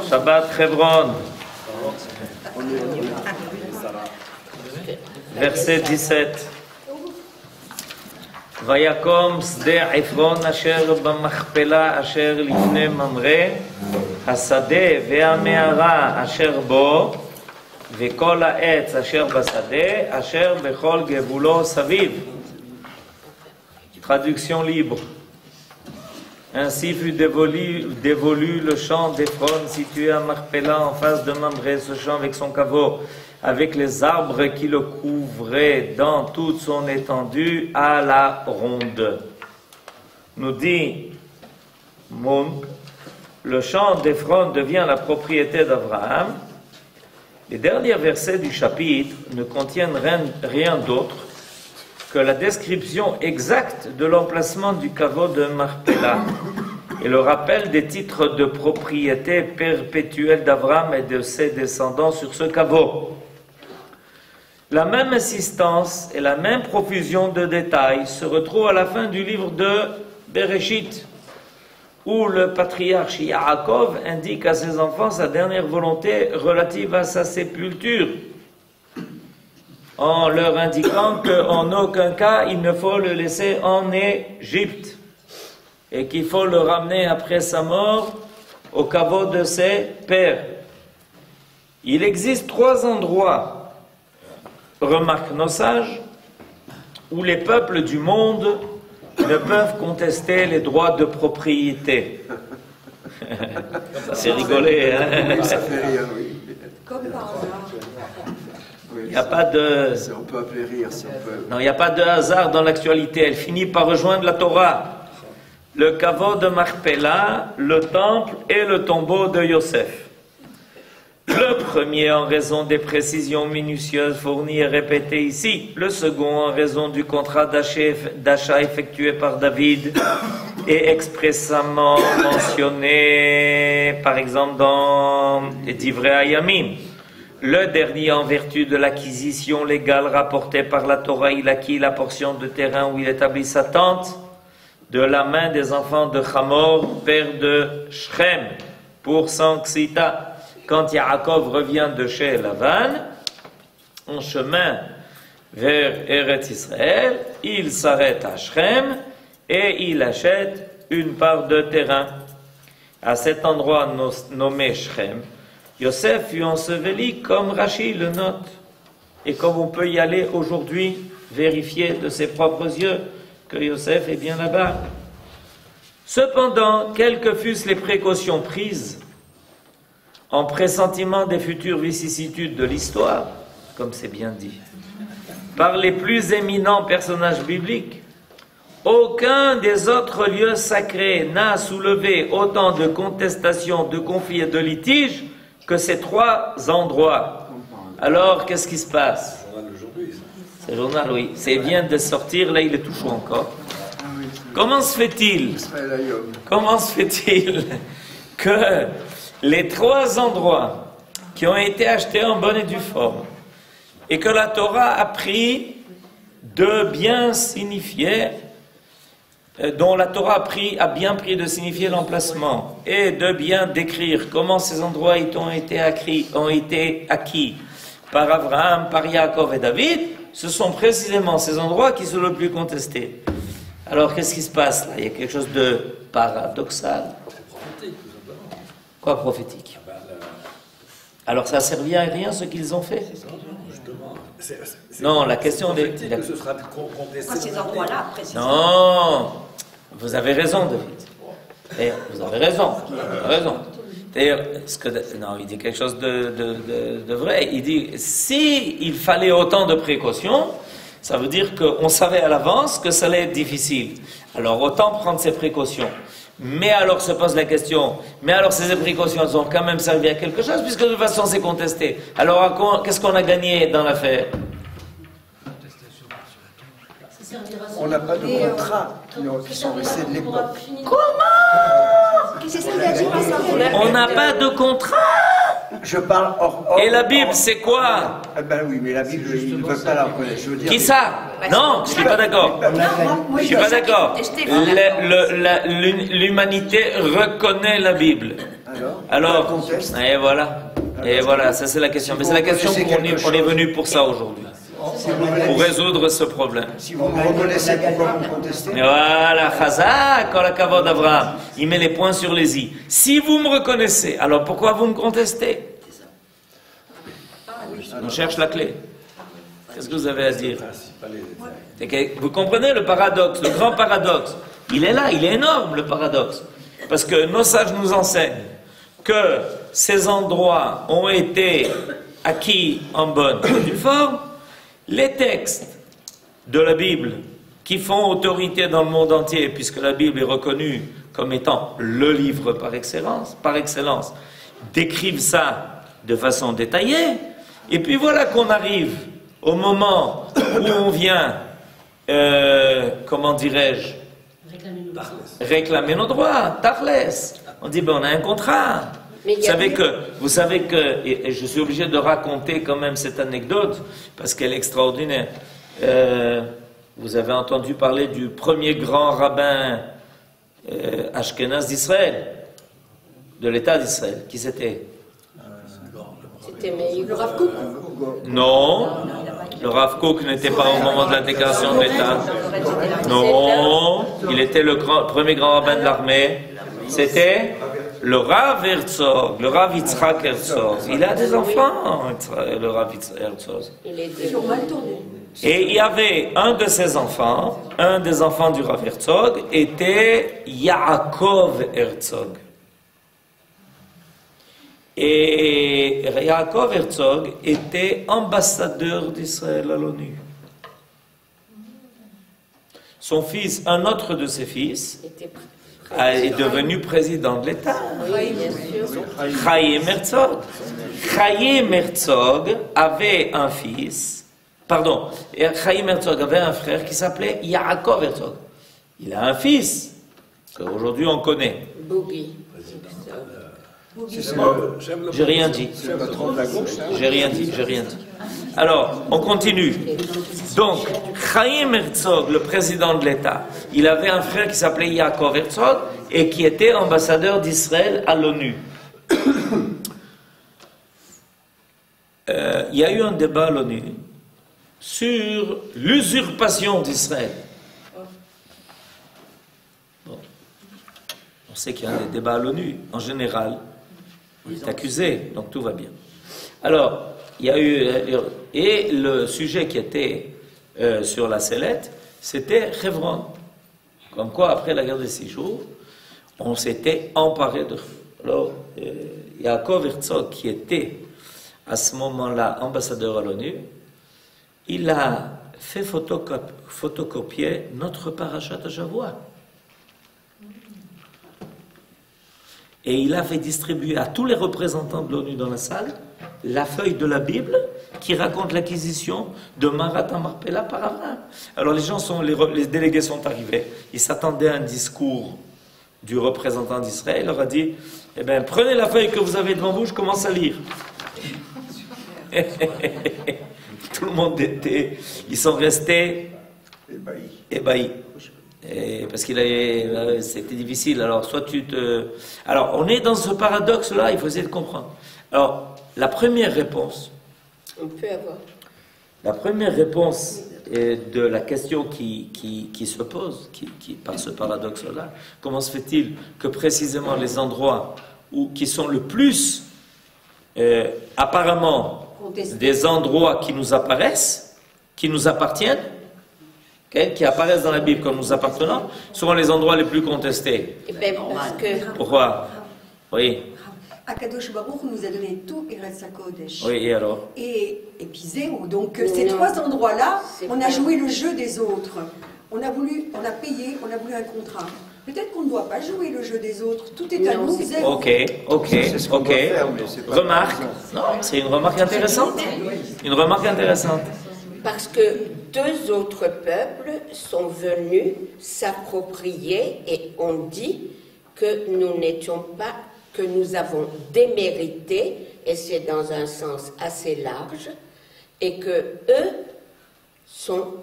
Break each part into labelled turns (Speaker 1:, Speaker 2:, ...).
Speaker 1: Shabbat Hebron. Verset 17. Vayakom sde Ephron asher b'machpelah asher lifnei Mamre השדה והמערה אשר בו וכל העץ אשר בשדה אשר בכל גבולו סביב. Traduction libre. Ainsi fut dévolu le champ d'Ephron situé à Marpella en face de Mamré, ce champ avec son caveau, avec les arbres qui le couvraient dans toute son étendue à la ronde. Nous dit Mounk, le champ d'Ephron devient la propriété d'Abraham. Les derniers versets du chapitre ne contiennent rien d'autre que la description exacte de l'emplacement du caveau de Marpella et le rappel des titres de propriété perpétuelle d'Abraham et de ses descendants sur ce caveau. La même insistance et la même profusion de détails se retrouvent à la fin du livre de Bereshit, où le patriarche Yaakov indique à ses enfants sa dernière volonté relative à sa sépulture, en leur indiquant qu'en aucun cas il ne faut le laisser en Égypte et qu'il faut le ramener après sa mort au caveau de ses pères. Il existe 3 endroits, remarquent nos sages, où les peuples du monde ne peuvent contester les droits de propriété. Ça c'est rigolé, hein?
Speaker 2: Ça fait rire, oui.
Speaker 3: Comme par hasard.
Speaker 2: Oui,
Speaker 1: Il n'y a pas de...
Speaker 2: on peut appeler rire, si on peut.
Speaker 1: Non, il n'y a pas de hasard dans l'actualité. Elle finit par rejoindre la Torah. Le caveau de Marpella, le temple et le tombeau de Yosef. Le premier en raison des précisions minutieuses fournies et répétées ici. Le second en raison du contrat d'achat effectué par David et expressément mentionné, par exemple, dans les Divrei Hayamim. Le dernier en vertu de l'acquisition légale rapportée par la Torah, il acquit la portion de terrain où il établit sa tente de la main des enfants de Hamor, père de Shrem, pour Sanksita. Quand Yaakov revient de chez Lavan, en chemin vers Eretz Israël, il s'arrête à Shrem et il achète une part de terrain. À cet endroit nommé Shrem, Yosef fut enseveli comme Rachi le note. Et comme on peut y aller aujourd'hui, vérifier de ses propres yeux que Yosef est bien là-bas. Cependant, quelles que fussent les précautions prises, en pressentiment des futures vicissitudes de l'histoire, comme c'est bien dit, par les plus éminents personnages bibliques, aucun des autres lieux sacrés n'a soulevé autant de contestations, de conflits et de litiges que ces 3 endroits. Alors, qu'est-ce qui se passe? C'est le journal, oui. C'est vient de sortir, là il est tout chaud encore. Comment se fait-il que les 3 endroits qui ont été achetés en bonne et due forme et que la Torah a pris de bien signifier, dont la Torah a bien pris de signifier l'emplacement et de bien décrire comment ces endroits ont été acquis par Abraham, par Yaakov et David, ce sont précisément ces endroits qui sont le plus contestés. Alors qu'est-ce qui se passe là? Il y a quelque chose de paradoxal. Quoi prophétique? Alors ça a servi à rien ce qu'ils ont fait? Non, la question des...
Speaker 4: Ce sera contesté.
Speaker 3: Ces endroits-là, précisément.
Speaker 1: Non, vous avez raison, David. Vous avez raison. D'ailleurs, non, il dit quelque chose de vrai. Il dit, si il fallait autant de précautions, ça veut dire qu'on savait à l'avance que ça allait être difficile. Alors autant prendre ces précautions. Mais alors se pose la question, mais alors ces précautions elles ont quand même servi à quelque chose, puisque de toute façon c'est contesté. Alors qu'est-ce qu'on a gagné dans l'affaire?
Speaker 2: On n'a pas de contrats qui sont restés de l'époque.
Speaker 1: Comment? On n'a pas de contrat.
Speaker 2: Je parle hors.
Speaker 1: Et la Bible, c'est quoi?
Speaker 2: Ben oui, mais la Bible, ils ne veulent pas la reconnaître. Je veux dire,
Speaker 1: Qui ça? Non, je ne suis pas d'accord. Je ne suis pas d'accord. L'humanité reconnaît la Bible. Alors, et voilà. Et voilà, ça c'est la question. Mais c'est la question qu'on est venu pour ça aujourd'hui. Pour résoudre ce problème.
Speaker 2: Si vous me reconnaissez, pourquoi vous contestez?
Speaker 1: Voilà, Chazak, kol hakavod Avraham. Il met les points sur les i. Si vous me reconnaissez, alors pourquoi vous me contestez? On cherche la clé. Qu'est-ce que vous avez à dire? Vous comprenez le paradoxe, le grand paradoxe? Il est là, il est énorme le paradoxe. Parce que nos sages nous enseignent que ces endroits ont été acquis en bonne et due forme. Les textes de la Bible qui font autorité dans le monde entier, puisque la Bible est reconnue comme étant le livre par excellence, décrivent ça de façon détaillée. Et puis voilà qu'on arrive au moment où on vient, comment dirais-je, réclamer nos droits, Tachles. On dit, ben on a un contrat. Vous savez que, et je suis obligé de raconter quand même cette anecdote, parce qu'elle est extraordinaire. Vous avez entendu parler du premier grand rabbin Ashkenaz d'Israël, de l'État d'Israël. Qui c'était?
Speaker 3: C'était le Rav Kook.
Speaker 1: Non, le Rav Kook n'était pas au moment de l'intégration de l'État. Non, il était le premier grand rabbin de l'armée. C'était le Rav Herzog, le Rav Yitzhak Herzog. Il a des enfants, le Rav Herzog.
Speaker 3: Il était mal tourné.
Speaker 1: Et il y avait un de ses enfants, un des enfants du Rav Herzog, était Yaakov Herzog. Et Yaakov Herzog était ambassadeur d'Israël à l'ONU. Son fils, un autre de ses fils, est devenu président de l'État.
Speaker 3: Oui, bien sûr.
Speaker 1: Chaim Herzog. Chaim Herzog avait un fils, pardon, Chaim Herzog avait un frère qui s'appelait Yaakov Herzog. Il a un fils, qu'aujourd'hui on connaît.
Speaker 3: Boogie.
Speaker 1: J'ai rien dit. J'ai rien dit. Alors, on continue. Donc, Chaim Herzog, le président de l'État, il avait un frère qui s'appelait Yaakov Herzog et qui était ambassadeur d'Israël à l'ONU. Il y a eu un débat à l'ONU sur l'usurpation d'Israël. Bon. On sait qu'il y a des débats à l'ONU. En général, on est accusé, donc tout va bien. Alors, il y a eu... Et le sujet qui était sur la sellette, c'était Hebron. Comme quoi, après la guerre des 6 jours, on s'était emparé de... Alors, Yaakov Herzog, qui était à ce moment-là ambassadeur à l'ONU, il a fait photocopier notre parachat de Shavua. Et il a fait distribuer à tous les représentants de l'ONU dans la salle la feuille de la Bible qui raconte l'acquisition de Marat Marpella par Abraham. Alors les délégués sont arrivés, ils s'attendaient à un discours du représentant d'Israël, il leur a dit, eh bien, prenez la feuille que vous avez devant vous, je commence à lire. Tout le monde ils sont restés ébahis. Parce que c'était difficile. Alors, alors, on est dans ce paradoxe-là, il faut essayer de comprendre. Alors, la première réponse.
Speaker 3: On peut avoir.
Speaker 1: La première réponse de la question qui se pose, par ce paradoxe-là, comment se fait-il que précisément les endroits qui sont le plus, apparemment, des endroits qui nous apparaissent, qui nous appartiennent, qui apparaissent dans la Bible comme nous appartenant, seront les endroits les plus contestés.
Speaker 3: Eh bien, parce que...
Speaker 1: Pourquoi? Oui.
Speaker 4: Akadosh Baruch nous a donné tout Eretz HaKodesh.
Speaker 1: Oui, et alors?
Speaker 4: Et puis zéro. Donc ces 3 endroits-là, on a joué le jeu des autres. On a payé, on a voulu un contrat. Peut-être qu'on ne doit pas jouer le jeu des autres. Tout est à nous, zéro.
Speaker 1: Ok. Remarque. Non, c'est une remarque intéressante. Une remarque intéressante.
Speaker 3: Parce que 2 autres peuples sont venus s'approprier et ont dit que nous n'étions pas, que nous avons démérité, et c'est dans un sens assez large, et que eux sont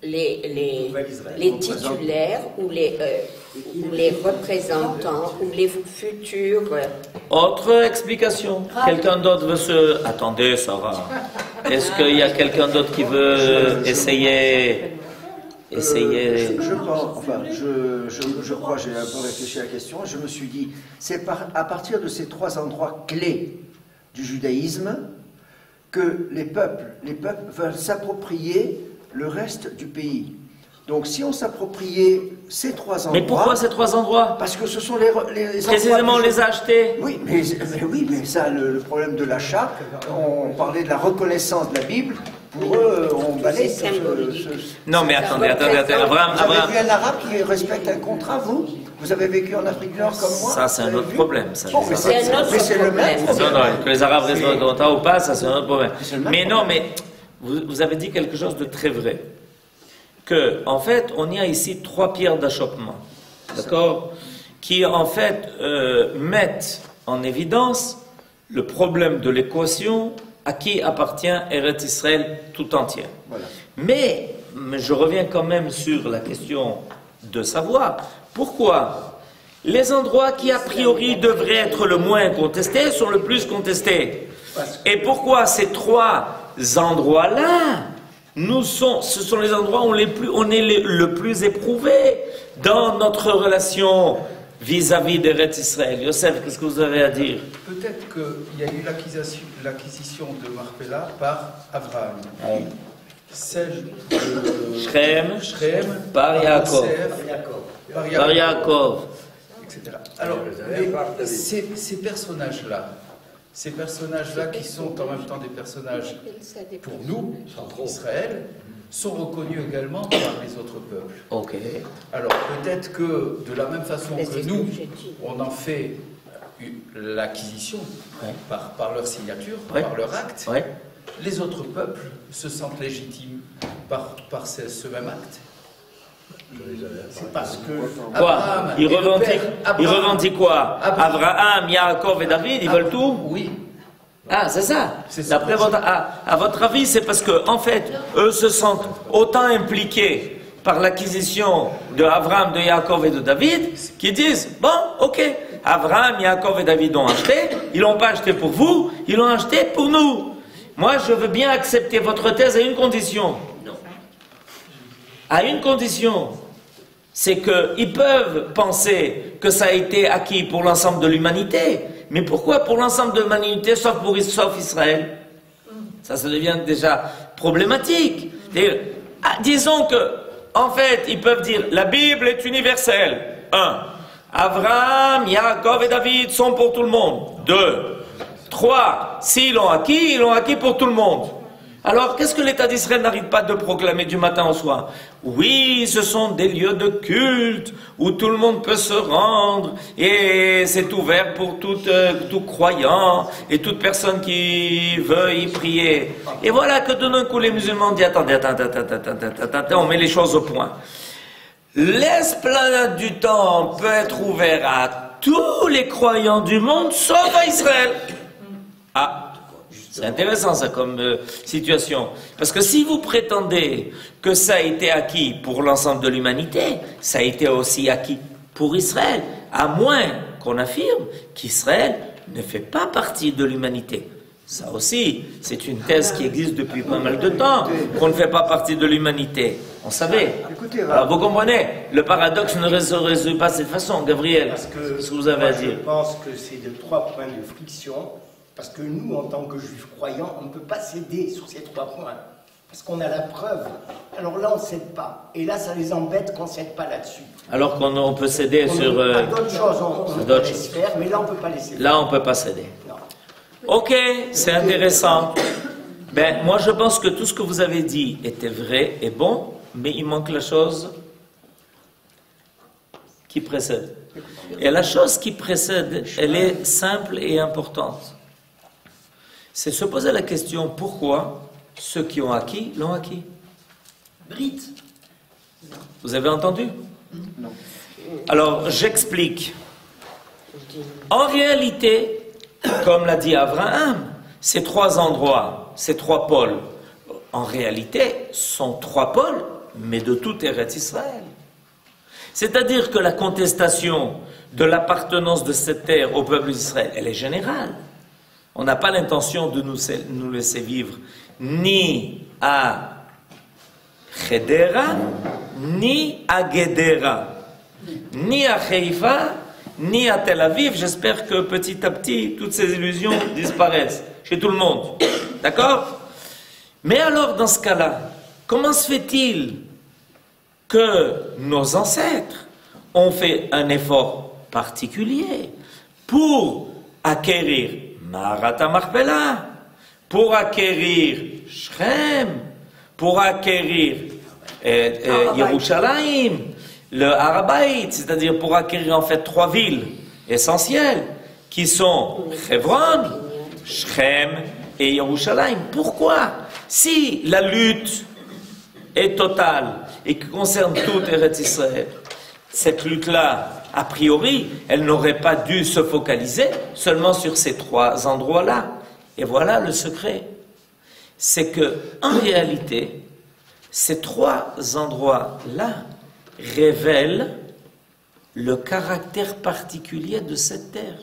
Speaker 3: les titulaires ou les représentants ou les futurs.
Speaker 1: Autre explication. Quelqu'un d'autre veut se... Attendez, Sarah. Est-ce qu'il y a quelqu'un d'autre qui veut essayer...
Speaker 2: Je pense, enfin, je crois, j'ai un peu réfléchi à la question, je me suis dit, c'est à partir de ces trois endroits clés du judaïsme que les peuples veulent s'approprier le reste du pays. Donc si on s'appropriait ces trois endroits...
Speaker 1: Mais pourquoi ces trois endroits?
Speaker 2: Parce que ce sont les
Speaker 1: précisément, on les a achetés.
Speaker 2: Oui, mais ça, le problème de l'achat, on parlait de la reconnaissance de la Bible. Pour eux, on balaye
Speaker 1: Non, mais attendez. Abraham,
Speaker 2: vous avez vu un arabe qui respecte un contrat, vous? Vous avez vécu en Afrique du Nord comme moi?
Speaker 1: Ça, c'est un autre problème. Ça,
Speaker 2: bon, mais c'est le même problème.
Speaker 1: Non, que les arabes respectent un contrat ou pas, ça, c'est un autre problème. Mais non, mais vous avez dit quelque chose de très vrai. Que, en fait, on y a ici trois pierres d'achoppement. D'accord? Qui, en fait, mettent en évidence le problème de l'équation à qui appartient Eretz Israël tout entière. Voilà. Mais je reviens quand même sur la question de savoir pourquoi les endroits qui a priori devraient être le moins contestés sont le plus contestés. Et pourquoi ces trois endroits-là, ce sont les endroits où on est le plus éprouvé dans notre relation vis-à-vis d'Eretz Israël. Yosef, qu'est-ce que vous avez à dire?
Speaker 5: Peut-être qu'il y a eu l'acquisition de Marpella par Abraham.
Speaker 1: Oui.
Speaker 5: Celle de
Speaker 1: Shrem par Yaakov. Par Yaakov.
Speaker 5: Etc. Alors, ces personnages-là qui sont en même temps des personnages pour nous, Israël, sont reconnus également par les autres peuples.
Speaker 1: Ok.
Speaker 5: Alors peut-être que de la même façon que nous, on en fait l'acquisition par leur signature, par leur acte, les autres peuples se sentent légitimes par ce même acte.
Speaker 2: C'est parce que...
Speaker 1: Quoi? Ils revendiquent quoi? Abraham, Yaakov et David, ils veulent tout?
Speaker 5: Oui.
Speaker 1: Ah, c'est ça. D'après à votre avis, c'est parce que, en fait, eux se sentent autant impliqués par l'acquisition de Abraham, de Yaakov et de David, qu'ils disent, bon, ok, Abraham, Yaakov et David ont acheté, ils l'ont pas acheté pour vous, ils l'ont acheté pour nous. Moi, je veux bien accepter votre thèse à une condition. À une condition. C'est qu'ils peuvent penser que ça a été acquis pour l'ensemble de l'humanité. Mais pourquoi pour l'ensemble de l'humanité, sauf Israël? Ça devient déjà problématique. Disons que, en fait, ils peuvent dire, la Bible est universelle. 1. Abraham, Yaakov et David sont pour tout le monde. 2. 3. S'ils l'ont acquis, ils l'ont acquis pour tout le monde. Alors, qu'est-ce que l'État d'Israël n'arrive pas de proclamer du matin au soir? Oui, ce sont des lieux de culte où tout le monde peut se rendre et c'est ouvert pour tout croyant et toute personne qui veut y prier. Et voilà que d'un coup les musulmans disent attendez, on met les choses au point. L'esplanade du temple peut être ouverte à tous les croyants du monde sauf à Israël. Ah. C'est intéressant ça comme situation. Parce que si vous prétendez que ça a été acquis pour l'ensemble de l'humanité, ça a été aussi acquis pour Israël, à moins qu'on affirme qu'Israël ne fait pas partie de l'humanité. Ça aussi, c'est une thèse qui existe depuis pas mal de temps, qu'on ne fait pas partie de l'humanité. On savait. Alors vous comprenez, le paradoxe ne se résout pas de cette façon, Gabriel.
Speaker 6: Parce que
Speaker 1: qu'est-ce que vous avez à dire?
Speaker 6: Je pense que c'est de trois points de friction. Parce que nous, en tant que juifs croyants, on ne peut pas céder sur ces trois points. Parce qu'on a la preuve. Alors là, on ne cède pas. Et là, ça les embête qu'on ne cède pas là-dessus.
Speaker 1: Alors qu'on peut céder sur...
Speaker 6: d'autres choses, on peut laisser faire, mais là, on ne peut pas laisser faire.
Speaker 1: Là, on ne peut pas céder.
Speaker 6: Non.
Speaker 1: Ok, c'est intéressant. Ben, moi, je pense que tout ce que vous avez dit était vrai et bon, mais il manque la chose qui précède. Et la chose qui précède, elle est simple et importante. C'est se poser la question pourquoi ceux qui ont acquis l'ont acquis.
Speaker 2: Brit.
Speaker 1: Vous avez entendu?
Speaker 2: Non.
Speaker 1: Alors, j'explique. En réalité, comme l'a dit Abraham, ces trois endroits, ces trois pôles, en réalité, sont trois pôles mais de tout Eretz Israël. C'est-à-dire que la contestation de l'appartenance de cette terre au peuple d'Israël, elle est générale. On n'a pas l'intention de nous laisser vivre ni à Hedera, ni à Gedera, ni à Haïfa, ni à Tel Aviv. J'espère que petit à petit, toutes ces illusions disparaissent chez tout le monde. D'accord? Mais alors, dans ce cas-là, comment se fait-il que nos ancêtres ont fait un effort particulier pour acquérir Maharat HaMachpelah, pour acquérir Shrem, pour acquérir Yerushalayim, le Harabaït, c'est-à-dire pour acquérir en fait 3 villes essentielles qui sont Hebron, Shrem et Yerushalayim. Pourquoi? Si la lutte est totale et qui concerne tout Eretz Israël, cette lutte-là, a priori, elle n'aurait pas dû se focaliser seulement sur ces 3 endroits-là. Et voilà le secret. C'est que, en réalité, ces 3 endroits-là révèlent le caractère particulier de cette terre.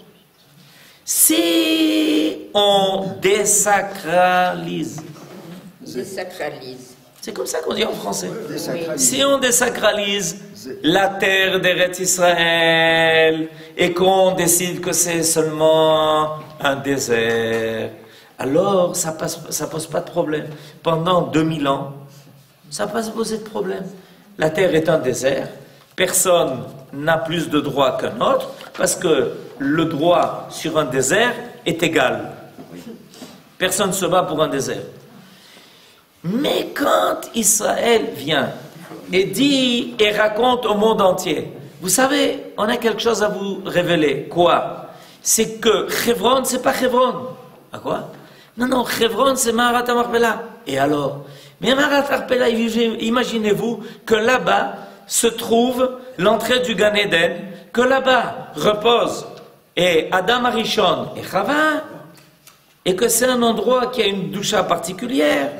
Speaker 1: Si on désacralise, c'est comme ça qu'on dit en français. Si on désacralise la terre d'Eretz Israël et qu'on décide que c'est seulement un désert, alors ça pose pas de problème. Pendant 2000 ans, ça n'a pas posé de problème. La terre est un désert, personne n'a plus de droit qu'un autre, parce que le droit sur un désert est égal. Personne ne se bat pour un désert. Mais quand Israël vient et dit et raconte au monde entier, vous savez, on a quelque chose à vous révéler. Quoi? C'est que Hebron, c'est pas Hebron. À quoi? Non, Hebron, c'est Maharat HaMachpelah. Et alors? Mais Maharat HaMachpelah, imaginez-vous que là-bas se trouve l'entrée du Gan Eden, que là-bas repose et Adam Arishon et Chava, et que c'est un endroit qui a une doucha particulière,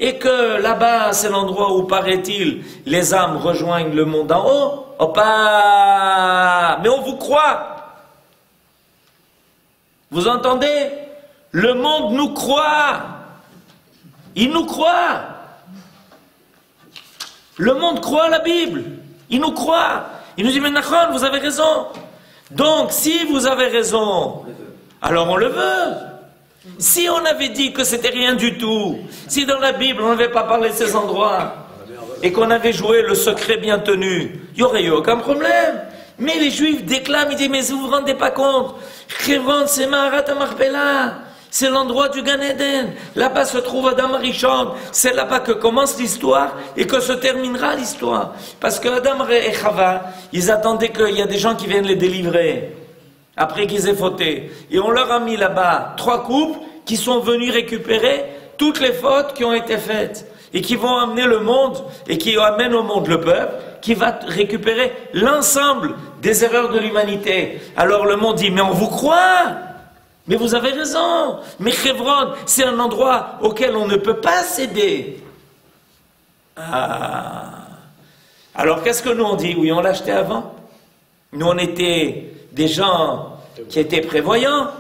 Speaker 1: et que là-bas, c'est l'endroit où, paraît-il, les âmes rejoignent le monde en haut. Mais on vous croit. Vous entendez? Le monde nous croit. Il nous croit. Le monde croit à la Bible. Il nous croit. Il nous dit, mais Nachon, vous avez raison. Donc, si vous avez raison, alors on le veut. Si on avait dit que c'était rien du tout, si dans la Bible on n'avait pas parlé de ces endroits, et qu'on avait joué le secret bien tenu, il n'y aurait eu aucun problème. Mais les Juifs déclament, ils disent, mais vous vous rendez pas compte, Hebron, c'est Maharat HaMachpelah, c'est l'endroit du Gan Eden, là-bas se trouve Adam Arishon, c'est là-bas que commence l'histoire et que se terminera l'histoire. Parce que Adam et Chava, ils attendaient qu'il y a des gens qui viennent les délivrer, après qu'ils aient fauté. Et on leur a mis là-bas 3 couples qui sont venus récupérer toutes les fautes qui ont été faites et qui vont amener le monde et qui amènent au monde le peuple qui va récupérer l'ensemble des erreurs de l'humanité. Alors le monde dit, mais on vous croit, mais vous avez raison, mais Hebron, c'est un endroit auquel on ne peut pas céder. Alors qu'est-ce que nous on dit? Oui, on l'a acheté avant. Nous on était des gens qui étaient prévoyants.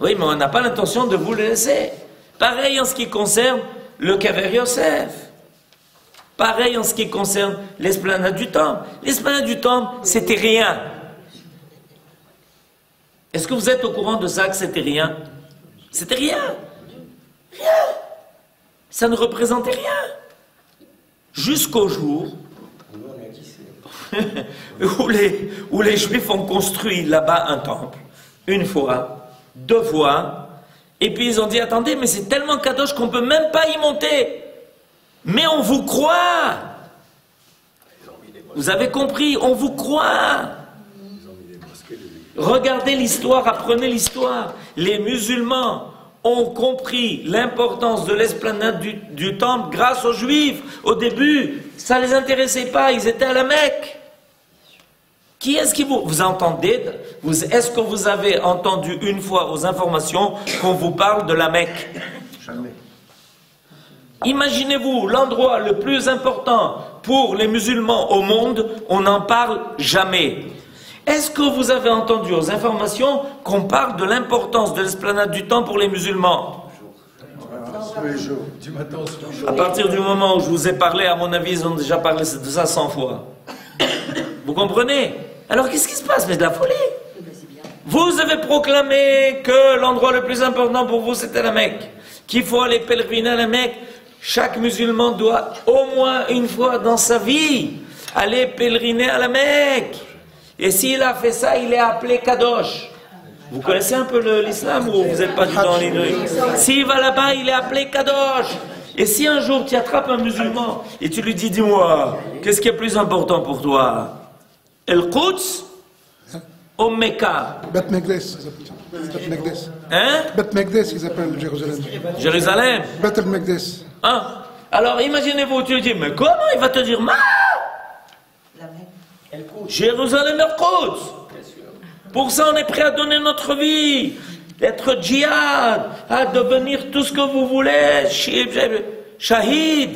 Speaker 1: Oui, mais on n'a pas l'intention de vous le laisser. Pareil en ce qui concerne le Kever Yosef. Pareil en ce qui concerne l'esplanade du Temple. L'esplanade du Temple, c'était rien. Est-ce que vous êtes au courant de ça, que c'était rien? C'était rien. Rien. Ça ne représentait rien. Jusqu'au jour où les Juifs ont construit là-bas un temple, 1 fois, 2 fois, et puis ils ont dit, attendez, mais c'est tellement kadosh qu'on ne peut même pas y monter. Mais on vous croit. Vous avez compris, on vous croit. Regardez l'histoire, apprenez l'histoire. Les musulmans ont compris l'importance de l'esplanade du temple grâce aux Juifs. Au début, ça ne les intéressait pas, ils étaient à la Mecque. Qui est-ce qui vous entendez? Est-ce que vous avez entendu une fois aux informations qu'on vous parle de la Mecque?
Speaker 2: Jamais.
Speaker 1: Imaginez-vous l'endroit le plus important pour les musulmans au monde, on n'en parle jamais. Est-ce que vous avez entendu aux informations qu'on parle de l'importance de l'esplanade du temple pour les musulmans?
Speaker 2: Tous les jours.
Speaker 1: À partir du moment où je vous ai parlé, à mon avis, ils ont déjà parlé de ça 100 fois. Vous comprenez? Alors qu'est-ce qui se passe? Mais de la folie. Vous avez proclamé que l'endroit le plus important pour vous, c'était la Mecque. Qu'il faut aller pèleriner à la Mecque. Chaque musulman doit au moins une fois dans sa vie aller pèleriner à la Mecque. Et s'il a fait ça, il est appelé Kadosh. Vous connaissez un peu l'islam ou vous n'êtes pas du dans l'idée? S'il va là-bas, il est appelé Kadosh. Et si un jour tu attrapes un musulman et tu lui dis, dis-moi, qu'est-ce qui est plus important pour toi? El-Quds ou Mecca?
Speaker 7: Beth Megdes.
Speaker 1: Hein?
Speaker 7: Beth Megdes, ils appellent Jérusalem.
Speaker 1: Jérusalem?
Speaker 7: Beth el-Megdes.
Speaker 1: Hein? Alors imaginez-vous, tu lui dis, mais comment? Il va te dire, ma Jérusalem El-Quds. Pour ça, on est prêt à donner notre vie, être djihad, à devenir tout ce que vous voulez, shahid.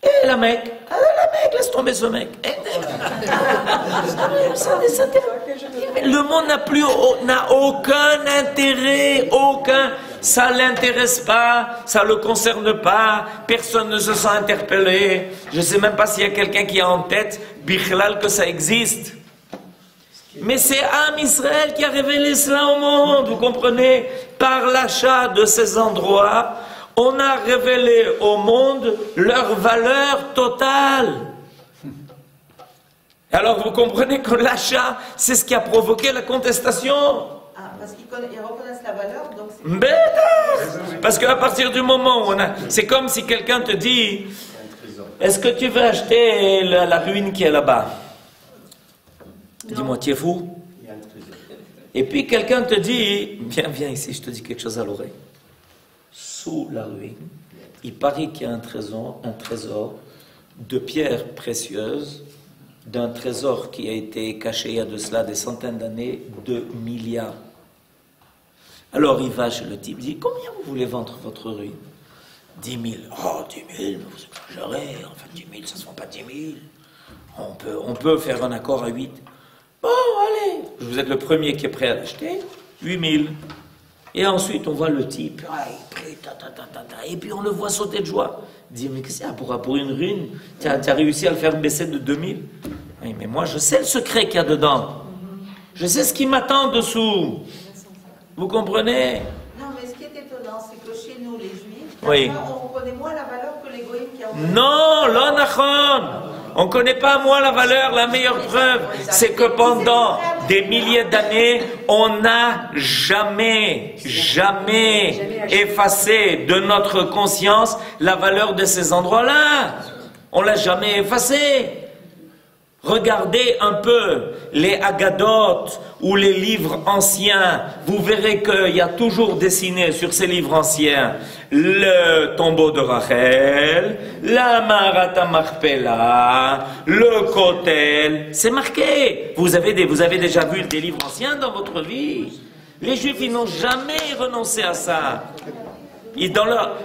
Speaker 1: Et la Mecque, laisse tomber ce mec. Le monde n'a aucun intérêt, aucun. Ça ne l'intéresse pas, ça ne le concerne pas, personne ne se sent interpellé. Je ne sais même pas s'il y a quelqu'un qui a en tête, bichlal, que ça existe. Mais c'est Am Israël qui a révélé cela au monde, vous comprenez? Par l'achat de ces endroits, on a révélé au monde leur valeur totale. Alors vous comprenez que l'achat, c'est ce qui a provoqué la contestation.
Speaker 8: Ah, parce qu'ils reconnaissent la valeur, donc c'est...
Speaker 1: Parce qu'à partir du moment où on a... C'est comme si quelqu'un te dit, est-ce que tu veux acheter la ruine qui est là-bas? Dis-moi, tu es fou? Et puis quelqu'un te dit, viens ici, je te dis quelque chose à l'oreille. Sous la ruine, il paraît qu'il y a un trésor de pierres précieuses, d'un trésor qui a été caché il y a de cela des centaines d'années, de milliards. Alors il va chez le type, dit, combien vous voulez vendre votre ruine? 10 000. Oh, 10 000, vous exagérez, enfin 10 000, ça ne se vend pas 10 000. On peut faire un accord à 8. Bon, allez, vous êtes le premier qui est prêt à l'acheter, 8 000. Et ensuite, on voit le type, et puis on le voit sauter de joie. Il dit, mais qu'est-ce qu'il y a pour une ruine? Tu as réussi à le faire baisser de 2 000. Oui, mais moi, je sais le secret qu'il y a dedans. Je sais ce qui m'attend dessous. Vous comprenez?
Speaker 8: Non, mais ce qui est étonnant, c'est que chez nous, les Juifs,
Speaker 1: oui,
Speaker 8: on reconnaît moins la valeur que les Goïms qui ont...
Speaker 1: Non, l'anachon. On ne connaît pas moins la valeur. La meilleure preuve, c'est que pendant des milliers d'années, on n'a jamais effacé de notre conscience la valeur de ces endroits-là. On ne l'a jamais effacé. Regardez un peu les Haggadot ou les livres anciens. Vous verrez qu'il y a toujours dessiné sur ces livres anciens le tombeau de Rachel, la Marat Machpelah, le Kotel. C'est marqué. Vous avez déjà vu des livres anciens dans votre vie? Les Juifs, ils n'ont jamais renoncé à ça.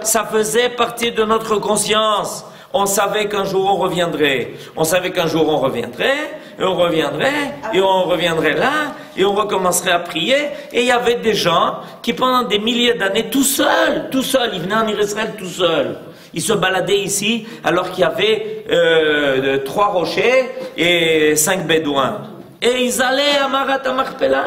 Speaker 1: Ça faisait partie de notre conscience. On savait qu'un jour on reviendrait. On savait qu'un jour on reviendrait, et on reviendrait, et on reviendrait là, et on recommencerait à prier. Et il y avait des gens qui, pendant des milliers d'années, tout seuls, ils venaient en Israël tout seuls. Ils se baladaient ici, alors qu'il y avait 3 rochers et 5 bédouins. Et ils allaient à Marat Machpelah.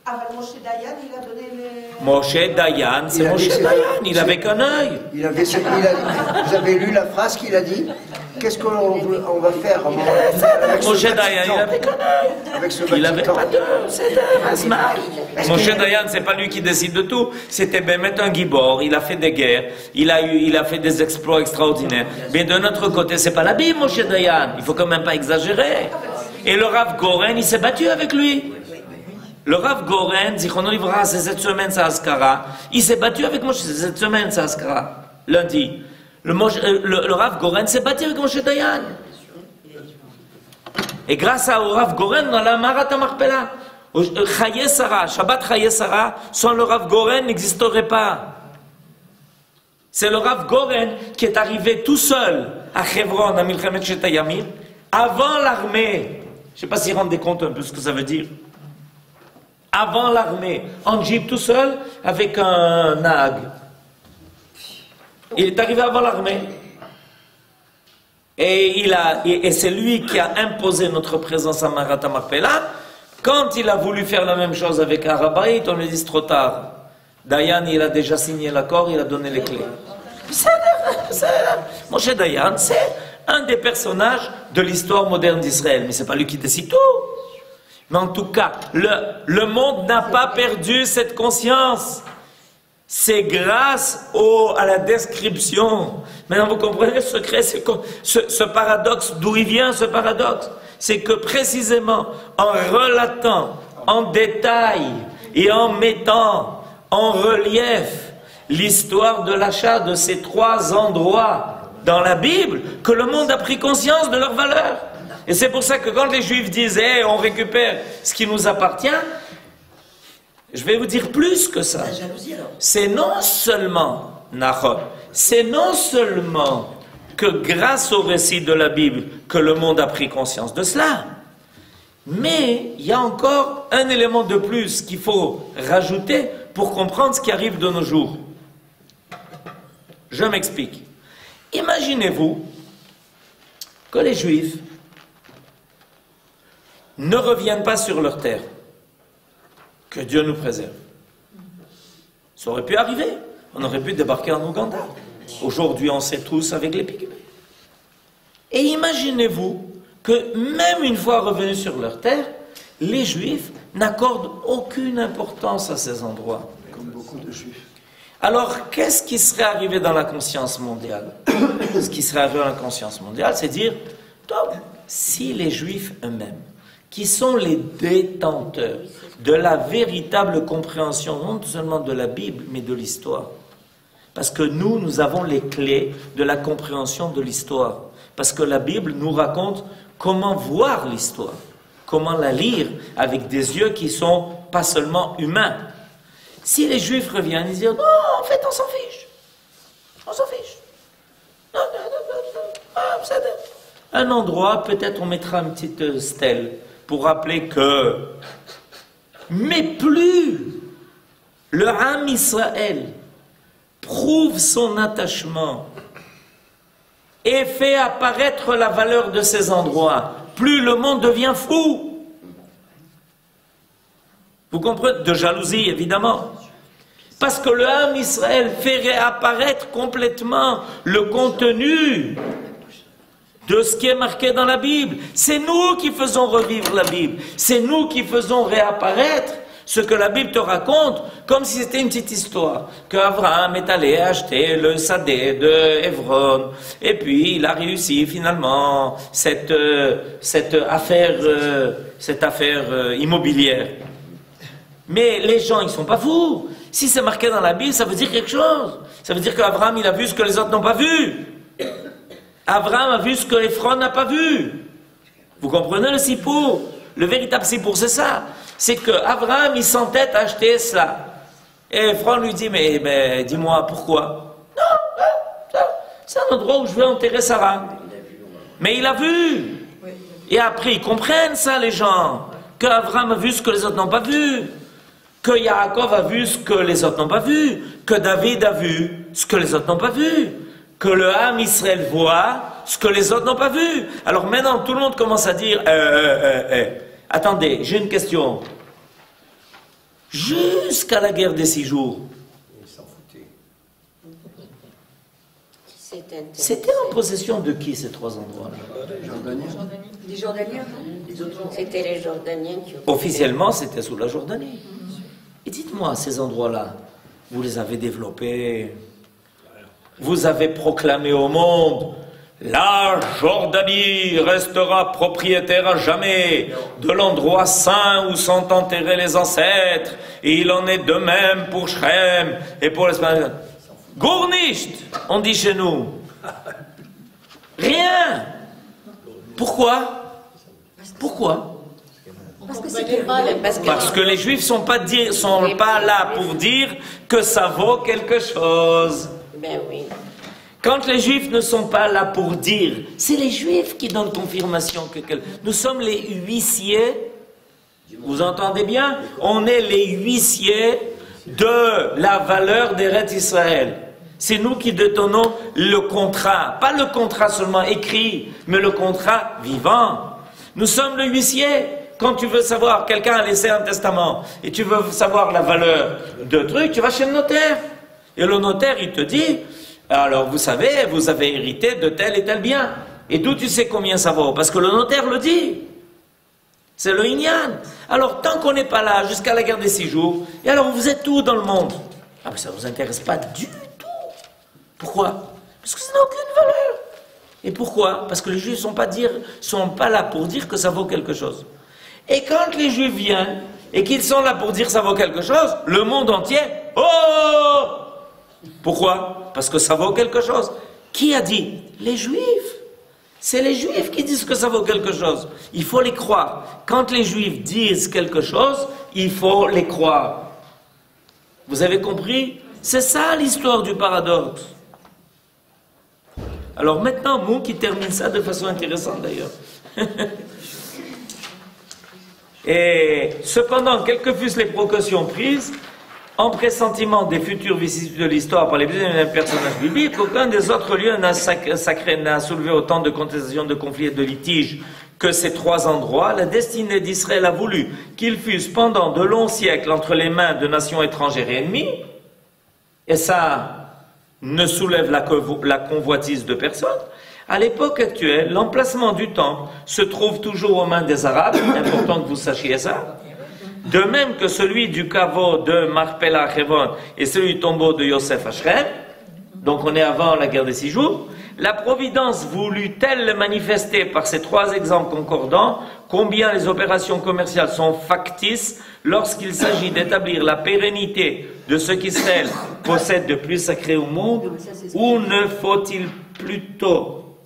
Speaker 8: Ah, ben Moshe Dayan, il a donné les...
Speaker 1: Moshe Dayan, c'est Moshe Dayan, il avait qu'un œil.
Speaker 2: Vous avez lu la phrase qu'il a dit? Qu'est-ce qu'on va faire
Speaker 1: Moshe Dayan, il avait qu'un œil. Il n'avait pas deux, c'était Asma. Moshe Dayan, c'est pas lui qui décide de tout. C'était Bémet un Gibor, il a fait des guerres, il a fait des exploits extraordinaires. Mais de notre côté, c'est pas la Bible, Moshe Dayan. Il faut quand même pas exagérer. Et le Rav Goren, il s'est battu avec lui. Le Rav Goren, Zichrono Livra, c'est cette semaine, ça Askara. Il s'est battu avec Moshe, c'est cette semaine, ça Askara. Lundi. Le Rav Goren s'est battu avec Moshe Dayan. Et grâce au Rav Goren, dans la Marat Machpelah, Chaye Sarah, Shabbat Chaye Sarah, sans le Rav Goren, n'existerait pas. C'est le Rav Goren qui est arrivé tout seul à Hebron, à Milchemet Shetayamim, avant l'armée. Je ne sais pas s'ils rendent compte un peu ce que ça veut dire. Avant l'armée, en jeep tout seul, avec un nag. Il est arrivé avant l'armée. Et c'est lui qui a imposé notre présence à Marat Marpella. Quand il a voulu faire la même chose avec Arabaït, on lui dit trop tard. Dayan, il a déjà signé l'accord, il a donné les clés. Moshe Dayan, c'est un des personnages de l'histoire moderne d'Israël, mais c'est pas lui qui décide tout. Mais en tout cas, le monde n'a pas perdu cette conscience. C'est grâce à la description. Maintenant, vous comprenez le secret, c'est ce paradoxe, d'où il vient ce paradoxe. C'est que précisément, en relatant en détail et en mettant en relief l'histoire de l'achat de ces 3 endroits dans la Bible, que le monde a pris conscience de leur valeur. Et c'est pour ça que quand les Juifs disent hey, on récupère ce qui nous appartient, je vais vous dire plus que ça. C'est non seulement, c'est non seulement que grâce au récit de la Bible que le monde a pris conscience de cela, mais il y a encore un élément de plus qu'il faut rajouter pour comprendre ce qui arrive de nos jours. Je m'explique. Imaginez-vous que les Juifs ne reviennent pas sur leur terre. Que Dieu nous préserve. Ça aurait pu arriver. On aurait pu débarquer en Ouganda. Aujourd'hui, on sait tous avec les Pygmées. Et imaginez-vous que même une fois revenus sur leur terre, les Juifs n'accordent aucune importance à ces endroits.
Speaker 2: Comme beaucoup de Juifs.
Speaker 1: Alors, qu'est-ce qui serait arrivé dans la conscience mondiale? Ce qui serait arrivé dans la conscience mondiale, c'est dire, si les Juifs eux-mêmes, qui sont les détenteurs de la véritable compréhension, non seulement de la Bible, mais de l'histoire. Parce que nous avons les clés de la compréhension de l'histoire. Parce que la Bible nous raconte comment voir l'histoire, comment la lire avec des yeux qui ne sont pas seulement humains. Si les Juifs reviennent, ils disent, non, en fait, on s'en fiche. On s'en fiche. Non, un endroit, peut-être on mettra une petite stèle pour rappeler que, mais plus le Ham Israël prouve son attachement et fait apparaître la valeur de ces endroits, plus le monde devient fou. Vous comprenez? De jalousie, évidemment. Parce que le Ham Israël fait réapparaître complètement le contenu de ce qui est marqué dans la Bible. C'est nous qui faisons revivre la Bible. C'est nous qui faisons réapparaître ce que la Bible te raconte, comme si c'était une petite histoire. Qu'Abraham est allé acheter le sadé de Hébron, et puis il a réussi finalement cette affaire immobilière. Mais les gens, ils ne sont pas fous. Si c'est marqué dans la Bible, ça veut dire quelque chose. Ça veut dire qu'Abraham, il a vu ce que les autres n'ont pas vu. Abraham a vu ce que Ephron n'a pas vu. Vous comprenez le sipour? Le véritable sipour, c'est ça. C'est qu'Abraham, il s'entête à acheter cela. Et Ephron lui dit, mais dis-moi, pourquoi? Non, c'est un endroit où je vais enterrer Sarah. Mais il a vu. Et après, ils comprennent ça, les gens. Qu'Abraham a vu ce que les autres n'ont pas vu. Que Yaakov a vu ce que les autres n'ont pas vu. Que David a vu ce que les autres n'ont pas vu. Que le Ham Israël voit ce que les autres n'ont pas vu. Alors maintenant, tout le monde commence à dire, attendez, j'ai une question. Jusqu'à la guerre des 6 jours, c'était en possession de qui ces 3 endroits-là?
Speaker 4: Les Jordaniens.
Speaker 3: C'était les Jordaniens qui ont...
Speaker 1: Officiellement, c'était sous la Jordanie. Et dites-moi, ces endroits-là, vous les avez développés, vous avez proclamé au monde, la Jordanie restera propriétaire à jamais de l'endroit saint où sont enterrés les ancêtres, et il en est de même pour Shrem et pour l'Espagne. Gournicht, on dit chez nous. Rien. Pourquoi? Pourquoi? Parce que les Juifs sont pas là pour dire que ça vaut quelque chose.
Speaker 3: Ben oui.
Speaker 1: Quand les Juifs ne sont pas là pour dire, c'est les Juifs qui donnent confirmation que nous sommes les huissiers, vous entendez bien? On est les huissiers de la valeur d'Eretz Israël. C'est nous qui détenons le contrat, pas le contrat seulement écrit, mais le contrat vivant. Nous sommes le huissier. Quand tu veux savoir, quelqu'un a laissé un testament, et tu veux savoir la valeur de truc, tu vas chez le notaire. Et le notaire, il te dit, alors vous savez, vous avez hérité de tel et tel bien. Et d'où tu sais combien ça vaut? Parce que le notaire le dit. C'est le Inyan. Alors tant qu'on n'est pas là, jusqu'à la guerre des 6 jours, et alors vous êtes où dans le monde? Ah mais ça ne vous intéresse pas du tout. Pourquoi? Parce que ça n'a aucune valeur. Et pourquoi? Parce que les Juifs ne sont pas là pour dire que ça vaut quelque chose. Et quand les Juifs viennent, et qu'ils sont là pour dire que ça vaut quelque chose, le monde entier, oh! Pourquoi? Parce que ça vaut quelque chose. Qui a dit? Les Juifs. C'est les Juifs qui disent que ça vaut quelque chose. Il faut les croire. Quand les Juifs disent quelque chose, il faut les croire. Vous avez compris? C'est ça l'histoire du paradoxe. Alors maintenant, Mouk qui termine ça de façon intéressante d'ailleurs. Et cependant, quelles que fussent les précautions prises, en pressentiment des futures vicissitudes de l'histoire par les personnages bibliques, aucun des autres lieux sacrés n'a soulevé autant de contestations, de conflits et de litiges que ces 3 endroits. La destinée d'Israël a voulu qu'ils fussent pendant de longs siècles entre les mains de nations étrangères et ennemies, et ça ne soulève la convoitise de personne. À l'époque actuelle, l'emplacement du temple se trouve toujours aux mains des Arabes, important que vous sachiez ça. De même que celui du caveau de Marpella Hebron et celui du tombeau de Yosef Ashrem, donc on est avant la guerre des 6 jours, la Providence voulut-elle manifester par ces 3 exemples concordants combien les opérations commerciales sont factices lorsqu'il s'agit d'établir la pérennité de ce qu'Israël possède de plus sacré au monde, ou ne faut-il plutôt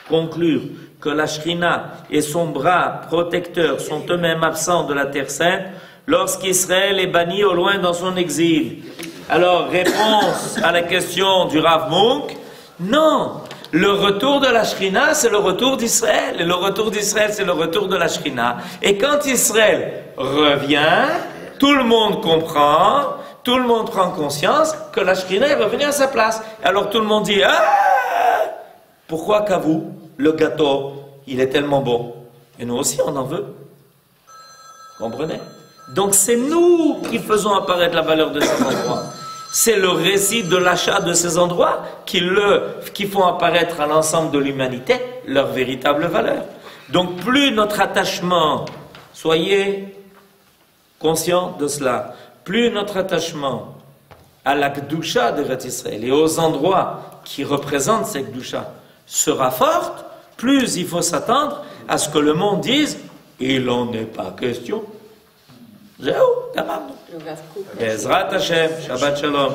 Speaker 1: conclure que la Shrina et son bras protecteur sont eux-mêmes absents de la Terre Sainte lorsqu'Israël est banni au loin dans son exil? Alors, réponse à la question du Rav Munk, non. Le retour de la Shrina, c'est le retour d'Israël. Et le retour d'Israël, c'est le retour de la Shrina. Et quand Israël revient, tout le monde comprend, tout le monde prend conscience que la Shrina est revenue à sa place. Alors tout le monde dit, ah, pourquoi qu'à vous, le gâteau, il est tellement bon? Et nous aussi, on en veut. Comprenez? Donc c'est nous qui faisons apparaître la valeur de ces endroits. C'est le récit de l'achat de ces endroits qui font apparaître à l'ensemble de l'humanité leur véritable valeur. Donc plus notre attachement, soyez conscients de cela, plus notre attachement à la Kedusha d'Eretz Israël et aux endroits qui représentent cette Kedusha sera forte, plus il faut s'attendre à ce que le monde dise « il n'en est pas question ». זהו, גמרנו. בעזרת השם, שבת שלום.